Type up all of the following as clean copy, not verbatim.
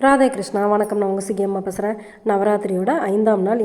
ராதே கிருஷ்ணா, வணக்கம். நான் உங்கள் சிகியம்மா பேசுகிறேன். நவராத்திரியோட 5ஆம் நாள்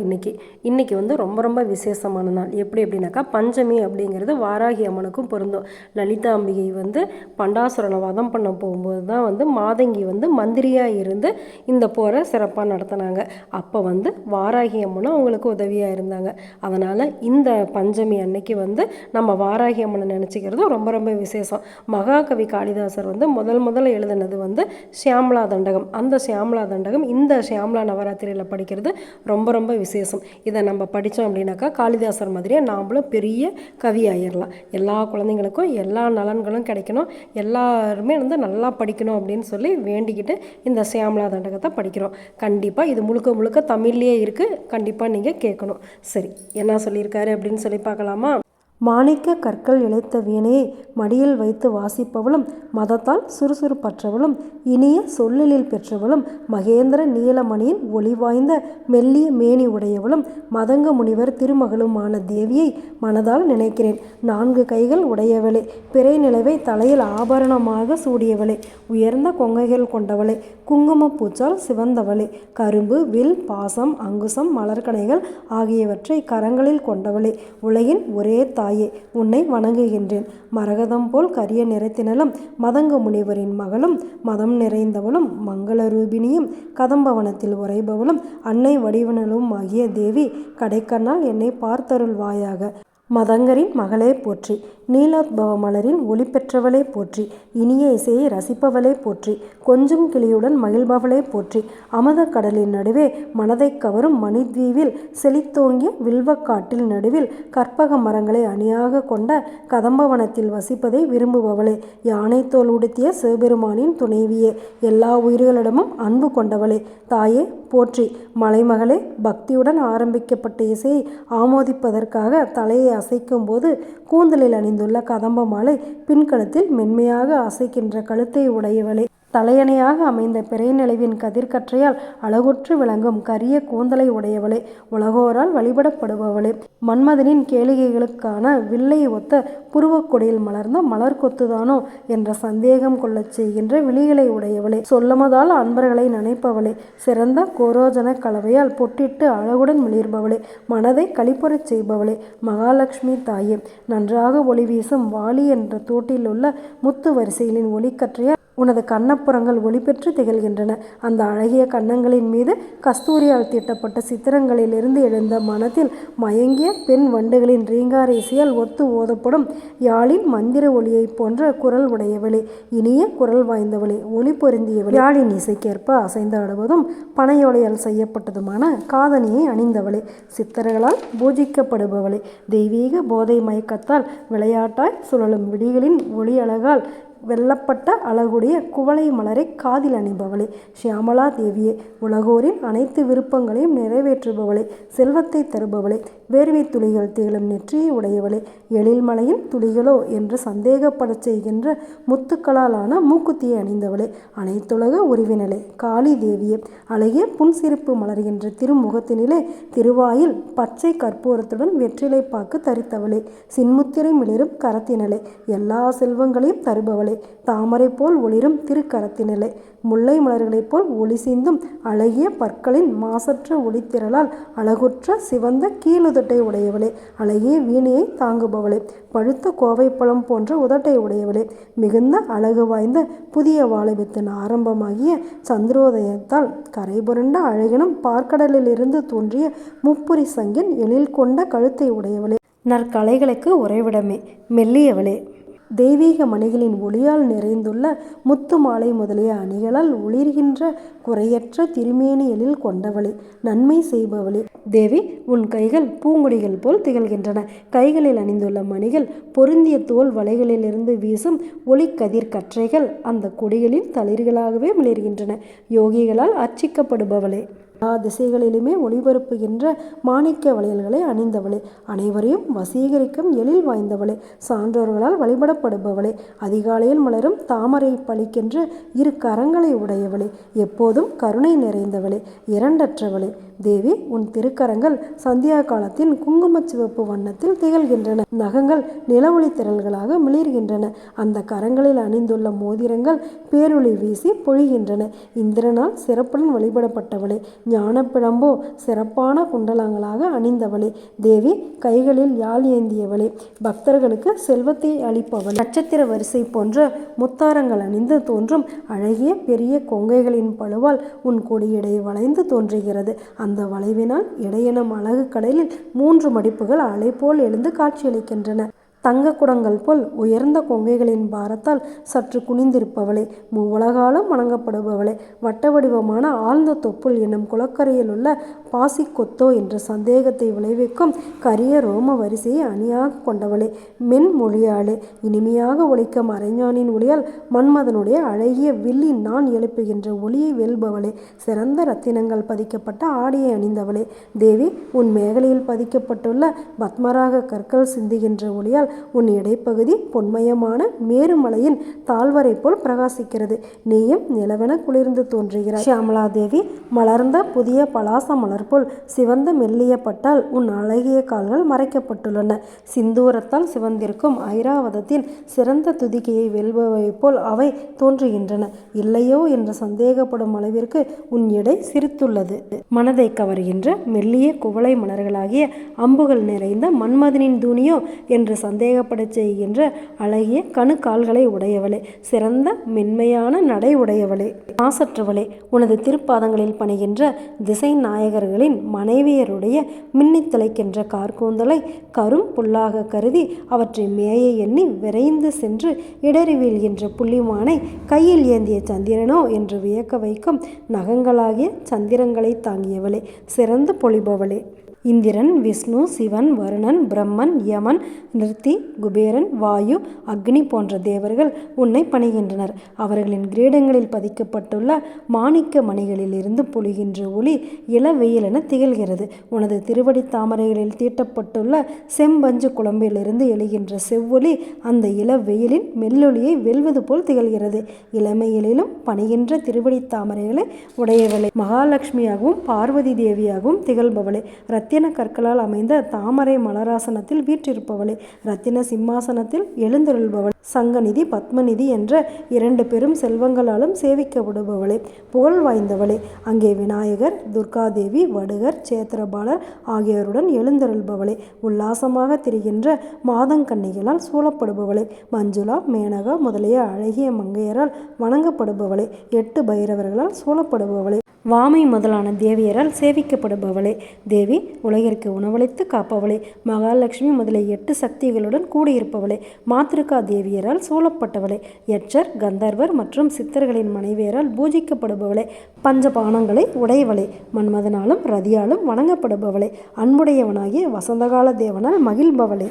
இன்றைக்கி வந்து ரொம்ப ரொம்ப விசேஷமான நாள். எப்படின்னாக்கா பஞ்சமி அப்படிங்கிறது வாராகி அம்மனுக்கும் பொருந்தும். லலிதா அம்பிகை வந்து பண்டாசுரனை வதம் பண்ண போகும்போது தான் வந்து மாதங்கி வந்து மந்திரியாக இருந்து இந்த போரை சிறப்பாக நடத்தினாங்க. அப்போ வந்து வாராகி அம்மனும் அவங்களுக்கு உதவியாக இருந்தாங்க. அதனால் இந்த பஞ்சமி அன்னைக்கு வந்து நம்ம வாராகி அம்மனை நினச்சிக்கிறது ரொம்ப ரொம்ப விசேஷம். மகாகவி காளிதாசர் வந்து முதல்ல எழுதினது வந்து ஷியாமலா தண்டகம். அந்த ஷியாமலா தண்டகம் இந்த ஷியாமலா நவராத்திரியில் படிக்கிறது ரொம்ப ரொம்ப விசேஷம். இதை நம்ம படித்தோம் அப்படின்னாக்கா காளிதாசர் மாதிரியே நாம்ளும் பெரிய கவி ஆயிடலாம். எல்லா குழந்தைங்களுக்கும் எல்லா நலன்களும் கிடைக்கணும், எல்லாருமே வந்து நல்லா படிக்கணும் அப்படின்னு சொல்லி வேண்டிக்கிட்டு இந்த ஷியாமலா தண்டகத்தை படிக்கிறோம். கண்டிப்பாக இது முழுக்க தமிழ்லேயே இருக்குது. கண்டிப்பாக நீங்கள் கேட்கணும். சரி, என்ன சொல்லியிருக்காரு அப்படின்னு சொல்லி பார்க்கலாமா? மாணிக்க கற்கள் இழைத்த வீணையை மடியில் வைத்து வாசிப்பவளும், மதத்தால் சுறுசுறுப்பற்றவளும், இனிய சொல்லலில் பெற்றவளும், மகேந்திர நீலமணியின் ஒளிவாய்ந்த மெல்லிய மேனி உடையவளும், மதங்க முனிவர் திருமகளுமான தேவியை மனதால் நினைக்கிறேன். 4 கைகள் உடையவளே, பிறை நிலவை தலையில் ஆபரணமாக சூடியவளே, உயர்ந்த கொங்கைகள் கொண்டவளே, குங்குமப்பூச்சால் சிவந்தவளே, கரும்பு, வில், பாசம், அங்குசம், மலர்கணைகள் ஆகியவற்றை கரங்களில் கொண்டவளே, உலகின் ஒரே தாயே, உன்னை வணங்குகின்றேன். மரகதம் போல் கரிய நிறத்தினளும், மதங்க முனிவரின் மகளும், மதம் நிறைந்தவளும், மங்கள ரூபிணியும், கதம்பவனத்தில் உறைபவளும், அன்னை வடிவனலும் ஆகிய தேவி, கடைக்கண்ணால் என்னை பார்த்தருள்வாயாக. மதங்கரின் மகளே போற்றி, நீலோத்பவ மலரின் ஒளி பெற்றவளே போற்றி, இனிய இசையை ரசிப்பவளே போற்றி, கொஞ்சம் கிளியுடன் மகிழ்பவளே போற்றி, அமுத கடலின் நடுவே மனதை கவரும் மணித்வீவில் செழித்தோங்கிய வில்வக்காட்டில் நடுவில் கற்பக மரங்களை அணியாக கொண்ட கதம்பவனத்தில் வசிப்பதை விரும்புபவளே, யானை தோல் உடுத்திய சிவபெருமானின் துணைவியே, எல்லா உயிர்களிடமும் அன்பு கொண்டவளே, தாயே போற்றி. மலைமகளே, பக்தியுடன் ஆரம்பிக்கப்பட்ட இசையை ஆமோதிப்பதற்காக தலையை அசைக்கும் போது கூந்தலில் அணிந்துள்ள கதம்ப மாலை பின்கழுத்தில் மென்மையாக அசைக்கின்ற கழுத்தை உடையவளே, தலையணையாக அமைந்த பிறை நிலவின் கதிர்கற்றையால் அழகுற்று விளங்கும் கரிய கூந்தலை உடையவளே, உலகோரால் வழிபடப்படுபவளே, மன்மதனின் கேளிகைகளுக்கான வில்லை ஒத்த புருவக்கொடியில் மலர்ந்த மலர் கொத்துதானோ என்ற சந்தேகம் கொள்ளச் செய்கின்ற விழிகளை உடையவளே, சொல்லமதால் அன்பர்களை நினைப்பவளே, சிறந்த கோரோஜன கலவையால் பொட்டிட்டு அழகுடன் மிளிர்பவளே, மனதை களிப்புறச் செய்பவளே, மகாலட்சுமி தாயே, நன்றாக ஒளி வீசும் வாளி என்ற தோட்டில் உள்ள முத்து வரிசைகளின் ஒளிக்கற்றையால் உனது கன்னப்புறங்கள் ஒளி பெற்று திகழ்கின்றன. அந்த அழகிய கன்னங்களின் மீது கஸ்தூரியால் தீட்டப்பட்ட சித்திரங்களிலிருந்து எழுந்த மனத்தில் மயங்கிய பெண் வண்டுகளின் ரீங்கார இசையால் ஒத்து ஓதப்படும் யாழின் மந்திர ஒளியைப் போன்ற குரல் உடையவளே, இனிய குரல் வாய்ந்தவளே, ஒளி பொருந்தியவளே, யாழின் இசைக்கேற்ப அசைந்தாடுவதும் பனையோலையால் செய்யப்பட்டதுமான காதணியை அணிந்தவளே, சித்தர்களால் பூஜிக்கப்படுபவளே, தெய்வீக போதை மயக்கத்தால் விளையாட்டாய் சுழலும் விடிகளின் ஒளி அழகால் வெல்லப்பட்ட அழகுடைய குவளை மலரை காதில் அணிபவளே, ஷியாமலா தேவியே, உலகோரின் அனைத்து விருப்பங்களையும் நிறைவேற்றுபவளே, செல்வத்தை தருபவளே, வேர்வை துளிகள் திகழும் நெற்றியை உடையவளே, எழில்மலையின் துளிகளோ என்று சந்தேகப்படச் செய்கின்ற முத்துக்களாலான மூக்குத்தியை அணிந்தவளே, அனைத்துலக உருவினளே, காளி தேவியே, அழகிய புன்சிரிப்பு மலர்கின்ற திருமுகத்தினிலே திருவாயில் பச்சை கற்பூரத்துடன் வெற்றிலை பாக்கு தரித்தவளே, சின்முத்திரை மிளிரும் கரத்தினளே, எல்லா செல்வங்களையும் தருபவளே, தாமரை போல் ஒளிரும் திருக்கரத்தினளே, முல்லை மலர்களைப் போல் ஒளி சிந்தும் அழகிய பற்களின் மாசற்ற ஒளித்திரளால் அழகுற்ற சிவந்த கீழுதட்டை உடையவளே, அழகிய வீணையை தாங்குபவளே, பழுத்த கோவைப்பழம் போன்ற உதட்டை உடையவளே, மிகுந்த அழகு வாய்ந்த புதிய வாலிபத்தின் ஆரம்பமாகிய சந்திரோதயத்தால் கரைபுரண்ட அழகினும் பார்க்கடலிலிருந்து தோன்றிய முப்புரி சங்கின் எழில் கொண்ட கழுத்தை உடையவளே, நற்கலைகளுக்கு உறைவிடமே, மெல்லியவளே, தெய்வீக மணிகளின் ஒளியால் நிறைந்துள்ள முத்து மாலை முதலிய அணிகளால் ஒளிர்கின்ற குறையற்ற திருமேனி எழில் கொண்டவளே, நன்மை செய்பவளே, தேவி, உன் கைகள் பூங்கொடிகள் போல் திகழ்கின்றன. கைகளில் அணிந்துள்ள மணிகள் பொருந்திய தோல் வலைகளிலிருந்து வீசும் ஒளிக்கதிர் கற்றைகள் அந்த கொடிகளின் தளிர்களாகவே மிளிர்கின்றன. யோகிகளால் அர்ச்சிக்கப்படுபவளே, எல்லா திசைகளிலுமே ஒளிபரப்புகின்ற மாணிக்க வளையல்களை அணிந்தவளே, அனைவரையும் வசீகரிக்கும் எழில் வாய்ந்தவளே, சான்றோர்களால் வழிபடப்படுபவளே, அதிகாலையில் மலரும் தாமரை பளிக்கென்று இரு கரங்களை உடையவளே, எப்போதும் கருணை நிறைந்தவளே, இரண்டற்றவளே. தேவி, உன் திருக்கரங்கள் சந்தியா காலத்தின் குங்குமச் சிவப்பு வண்ணத்தில் திகழ்கின்றன. நகங்கள் நிலவொளி திரள்களாக மிளிர்கின்றன. அந்த கரங்களில் அணிந்துள்ள மோதிரங்கள் பேரொளி வீசி பொழிகின்றன. இந்திரனால் சிறப்புடன் வழிபடப்பட்டவளே, ஞானப்பிழம்போ சிறப்பான குண்டலங்களாக அணிந்தவளே. தேவி, கைகளில் யாழ் ஏந்தியவளே, பக்தர்களுக்கு செல்வத்தை அளிப்பவளே, நட்சத்திர வரிசை போன்ற முத்தாரங்கள் அணிந்து தோன்றும் அழகிய பெரிய கொங்கைகளின் பழுவால் உன் கொடியடை வளைந்து தோன்றுகிறது. அந்த வளைவினால் இடையெனும் அழகு கடலில் 3 மடிப்புகள் அலை போல் எழுந்து காட்சியளிக்கின்றன. தங்க குடங்கள் போல் உயர்ந்த கொங்கைகளின் பாரத்தால் சற்று குனிந்திருப்பவளே, மூவுலகாலும் வணங்கப்படுபவளே, வட்ட வடிவமான ஆழ்ந்த தொப்புள் என்னும் குளக்கரையில் உள்ள பாசி கொத்தோ என்ற சந்தேகத்தை விளைவிக்கும் கரிய ரோம வரிசையை அணியாக கொண்டவளே, மென்மொழியாளே, இனிமையாக ஒலிக்கும் அரைஞானின் ஒளியால் மன்மதனுடைய அழகிய வில்லின் நான் எழுப்புகின்ற ஒளியை வெல்பவளே, சிறந்த ரத்தினங்கள் பதிக்கப்பட்ட ஆடையை அணிந்தவளே. தேவி, உன் மேகலையில் பதிக்கப்பட்டுள்ள பத்மராக கற்கள் சிந்துகின்ற ஒளியால் உன் இடைப்பகுதி பொன்மயமான மேருமலையின் தாழ்வரை போல் பிரகாசிக்கிறது. நீயும் நிலவென குளிர்ந்து தோன்றுகிறாய். ஷியாமலா தேவி, மலர்ந்த புதிய பலாச மலர் போல் சிவந்த மெல்லிய பட்டால் உன் அழகிய கால்கள் மறைக்கப்பட்டுள்ளன. சிந்தூரத்தால் சிவந்திருக்கும் ஐராவதத்தின் சிறந்த துதிக்கையை வெல்பவை போல் அவை தோன்றுகின்றன. இல்லையோ என்று சந்தேகப்படும் அளவிற்கு உன் எடை சிரித்துள்ளது. மனதை கவர்கின்ற மெல்லிய குவளை மலர்களாகிய அம்புகள் நிறைந்த மன்மதனின் தூணியோ என்று சந்தேகப்பட செய்கின்ற அழகிய கணு கால்களை உடையவளே, சிறந்த மென்மையான நடை உடையவளே, மாசற்றவளே, உனது திருப்பாதங்களில் பணிகின்ற திசை நாயகர்களின் மனைவியருடைய மின்னித் திளைக்கின்ற கார்கூந்தலை கரும் புல்லாக கருதி அவற்றை மேய எண்ணி விரைந்து சென்று இடறி வீழ்கின்ற புள்ளிமானை கையில் ஏந்திய சந்திரனோ என்று வியக்க வைக்கும் நகங்களாகிய சந்திரங்களை தாங்கியவளே, சிறந்து பொழிபவளே. இந்திரன், விஷ்ணு, சிவன், வருணன், பிரம்மன், யமன், நிருத்தி, குபேரன், வாயு, அக்னி போன்ற தேவர்கள் உன்னை பணிகின்றனர். அவர்களின் கிரீடங்களில் பதிக்கப்பட்டுள்ள மாணிக்க மணிகளில் இருந்து பொழிகின்ற ஒளி இளவெயிலென திகழ்கிறது. உனது திருவடி தாமரைகளில் தீட்டப்பட்டுள்ள செம்பஞ்சு குழம்பிலிருந்து எழுகின்ற செவ்வொளி அந்த இளவெயிலின் மெல்லொளியை வெல்வது போல் திகழ்கிறது. இளமையிலும் பணிகின்ற திருவடி தாமரைகளை உடையவளை, மகாலட்சுமியாகவும் பார்வதி தேவியாகவும் திகழ்பவளை, ரத்தின கற்களால் அமைந்த தாமரை மலராசனத்தில் வீற்றிருப்பவளே, ரத்தின சிம்மாசனத்தில் எழுந்தருள்பவளே, சங்கநிதி பத்மநிதி என்ற 2 பெரும் செல்வங்களாலும் சேவிக்கப்படுபவளே, புகழ் வாய்ந்தவளே. அங்கே விநாயகர், துர்காதேவி, வடுகர், சேத்திரபாலர் ஆகியோருடன் எழுந்தருள்பவளே, உல்லாசமாக திரிகின்ற மாதங்கன்னிகளால் சூழப்படுபவளே, மஞ்சுளா, மேனகா முதலிய அழகிய மங்கையரால் வணங்கப்படுபவளே, 8 பைரவர்களால் சூழப்படுபவளே, வாமை முதலான தேவியரால் சேவிக்கப்படுபவளே. தேவி, உலகிற்கு உணவளித்து காப்பவளே, மகாலட்சுமி முதலிய 8 சக்திகளுடன் கூடியிருப்பவளே, மாத்திருக்கா தேவியரால் சூழப்பட்டவளே, யட்சர், கந்தர்வர் மற்றும் சித்தர்களின் மனைவியரால் பூஜிக்கப்படுபவளே, பஞ்சபானங்களை உடையவளே, மன்மதனாலும் ரதியாலும் வணங்கப்படுபவளே, அன்புடையவனாகிய வசந்தகால தேவனால் மகிழ்பவளே.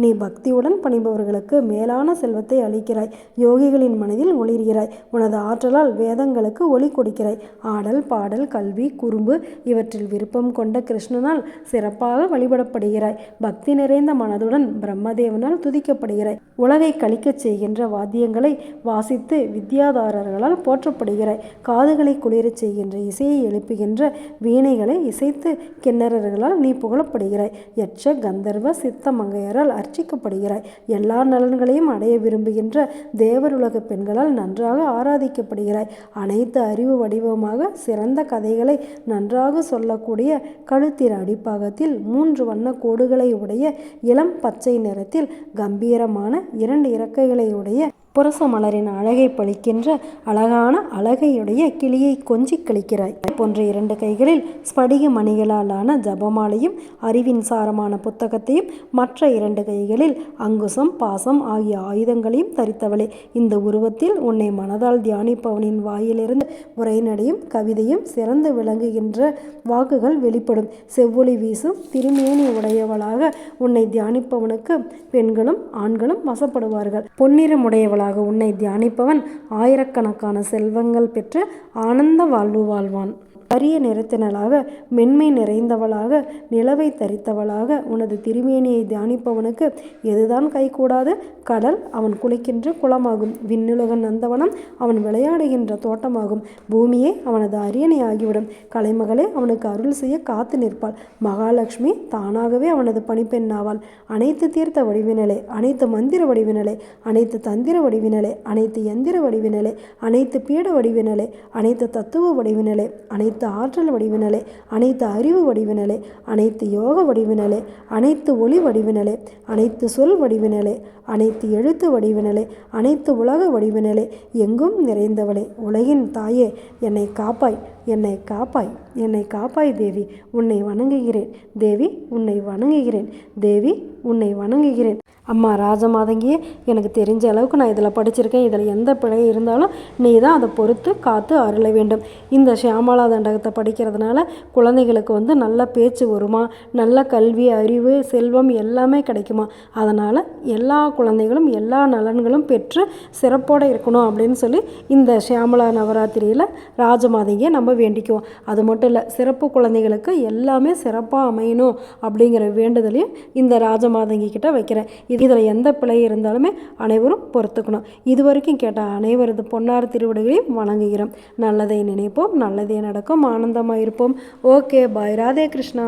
நீ பக்தியுடன் பணிபவர்களுக்கு மேலான செல்வத்தை அளிக்கிறாய். யோகிகளின் மனதில் ஒளிர்கிறாய். உனது ஆற்றலால் வேதங்களுக்கு ஒளி கொடுக்கிறாய். ஆடல், பாடல், கல்வி, குறும்பு இவற்றில் விருப்பம் கொண்ட கிருஷ்ணனால் சிறப்பாக வழிபடப்படுகிறாய். பக்தி நிறைந்த மனதுடன் பிரம்மதேவனால் துதிக்கப்படுகிறாய். உலகை கழிக்கச் செய்கின்ற வாத்தியங்களை வாசித்து வித்யாதாரர்களால் போற்றப்படுகிறாய். காதுகளை குளிரச் செய்கின்ற இசையை எழுப்புகின்ற வீணைகளை இசைத்து கிண்ணறர்களால் நீ புகழப்படுகிறாய். யட்ச, கந்தர்வ, சித்த மங்கையரால் அர்ச்சிக்கப்படுகிறாய். எல்லா நலன்களையும் அடைய விரும்புகின்ற தேவருலக பெண்களால் நன்றாக ஆராதிக்கப்படுகிறாய். அனைத்து அறிவு வடிவமாக சிறந்த கதைகளை நன்றாக சொல்லக்கூடிய கழுத்தின் அடிப்பாகத்தில் 3 வண்ண கோடுகளை உடைய இளம் பச்சை நிறத்தில் கம்பீரமான 2 இறக்கைகளை உடைய புரச மலரின் அழகை பழிக்கின்ற அழகான அழகையுடைய கிளியை கொஞ்சி கழிக்கிறாய். போன்ற 2 கைகளில் ஸ்படிக மணிகளாலான ஜபமாலையும் அறிவின் சாரமான புத்தகத்தையும் மற்ற 2 கைகளில் அங்குசம், பாசம் ஆகிய ஆயுதங்களையும் தரித்தவளே, இந்த உருவத்தில் உன்னை மனதால் தியானிப்பவனின் வாயிலிருந்து உரைநடையும் கவிதையும் சிறந்து விளங்குகின்ற வாக்குகள் வெளிப்படும். செவ்வொளி வீசும் திருமேனி உடையவளாக உன்னை தியானிப்பவனுக்கு பெண்களும் ஆண்களும் வசப்படுவார்கள். பொன்னிறமுடையவளாக உன்னை தியானிப்பவன் ஆயிரக்கணக்கான செல்வங்கள் பெற்று ஆனந்த வாழ்வு வாழ்வான். கரிய நிறத்தினளாக மென்மை நிறைந்தவளாக நிலவை தரித்தவளாக உனது திருமேனியை தியானிப்பவனுக்கு எதுதான் கைகூடாது? கடல் அவன் குளிக்கின்ற குளமாகும். விண்ணுலக நந்தவனம் அவன் விளையாடுகின்ற தோட்டமாகும். பூமியே அவனது அரியணை ஆகிவிடும். கலைமகளே அவனுக்கு அருள் செய்ய காத்து நிற்பாள். மகாலட்சுமி தானாகவே அவனது பணிப்பெண்ணாவாள். அனைத்து தீர்த்த வடிவினலே, அனைத்து மந்திர வடிவினலே, அனைத்து தந்திர வடிவினலே, அனைத்து எந்திர வடிவினலே, அனைத்து பீட வடிவினலே, அனைத்து தத்துவ வடிவினலே, அனைத்து ஆற்றல் வடிவினலே, அனைத்து அறிவு வடிவினலே, அனைத்து யோக வடிவினலே, அனைத்து ஒளி வடிவினலே, அனைத்து சொல் வடிவினலே, அனைத்து எழுத்து வடிவினலே, அனைத்து உலக வடிவினலே, எங்கும் நிறைந்தவளே, உலகின் தாயே, என்னை காப்பாய், என்னை காப்பாய், என்னை காப்பாய் தேவி, உன்னை வணங்குகிறேன் தேவி, உன்னை வணங்குகிறேன் தேவி, உன்னை வணங்குகிறேன். அம்மா ராஜமாதங்கியே, எனக்கு தெரிஞ்ச அளவுக்கு நான் இதில் படிச்சிருக்கேன். இதில் எந்த பிழை இருந்தாலும் நீ தான் அதை பொறுத்து காத்து அருள வேண்டும். இந்த ஷியாமளா தண்டகத்தை படிக்கிறதுனால குழந்தைகளுக்கு நல்ல பேச்சு வருமா, நல்ல கல்வி, அறிவு, செல்வம் எல்லாமே கிடைக்குமா. அதனால் எல்லா குழந்தைகளும் எல்லா நலன்களும் பெற்று சிறப்போடு இருக்கணும் அப்படின்னு சொல்லி இந்த ஷியாமளா நவராத்திரியில் ராஜமாதங்கியை நம்ம வேண்டிக்குவோம். அது மட்டும் இல்லை, சிறப்பு குழந்தைகளுக்கு எல்லாமே சிறப்பாக அமையணும் அப்படிங்கிற வேண்டுதலையும் இந்த ராஜமாதங்கி கிட்ட வைக்கிறேன். இதில் எந்த பிழை இருந்தாலுமே அனைவரும் பொறுத்துக்கணும். இதுவரைக்கும் கேட்ட அனைவரது பொன்னார் திருவடிகளையும் வணங்குகிறோம். நல்லதை நினைப்போம், நல்லதே நடக்கும், ஆனந்தமாக இருப்போம். ஓகே, பாய். ராதே கிருஷ்ணா.